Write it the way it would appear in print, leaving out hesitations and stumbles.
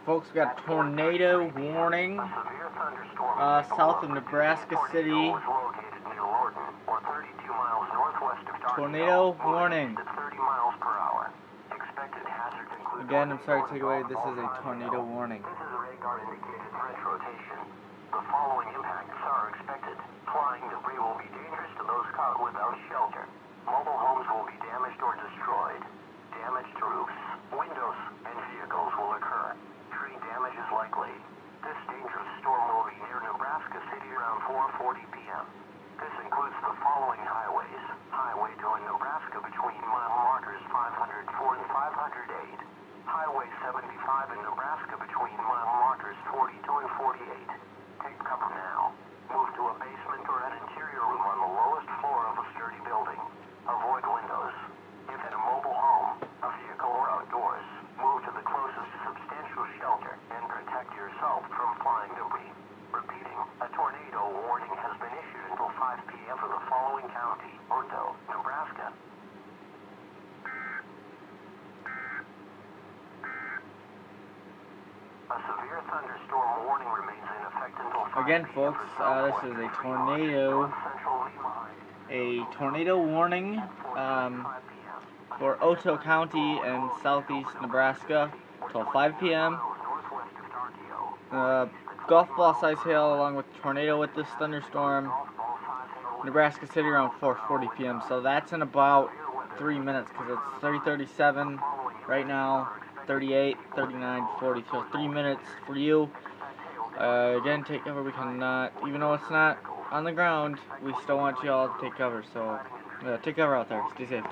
Folks, we got a tornado warning south of Nebraska City. Tornado warning. Again, I'm sorry to take away, this is a tornado warning. This is a radar-indicated trench rotation. The following impacts are expected. Flying debris will be dangerous to those caught without shelter. Mobile homes will be damaged or destroyed. Damaged roofs, windows, and vehicles will occur. Tree damage is likely. This dangerous storm will be near Nebraska City around 4:40 p.m. This includes the following highways. Highway to Nebraska between mile markers 504 and 508. Highway 75 in Nebraska between mile markers 42 and 48. Take cover now. Move to a basement or an interior room on the lowest floor of a sturdy building. Avoid windows. If in a mobile home, a vehicle, or outdoors, move to the closest substantial shelter and protect yourself from flying debris. Repeating, a tornado warning has been issued until 5 p.m. for the following county: Omaha, Nebraska. A severe thunderstorm warning remains in effect until 5 Again, p.m. folks, this is a tornado warning for Otoe County and southeast Nebraska till 5 p.m. Golf ball size hail along with tornado with this thunderstorm. Nebraska City around 4:40 p.m. So that's in about 3 minutes because it's 3:37 right now. 38, 39, 40, so 3 minutes for you. Again, take cover. We cannot, even though it's not on the ground, we still want you all to take cover. So, take cover out there. Stay safe.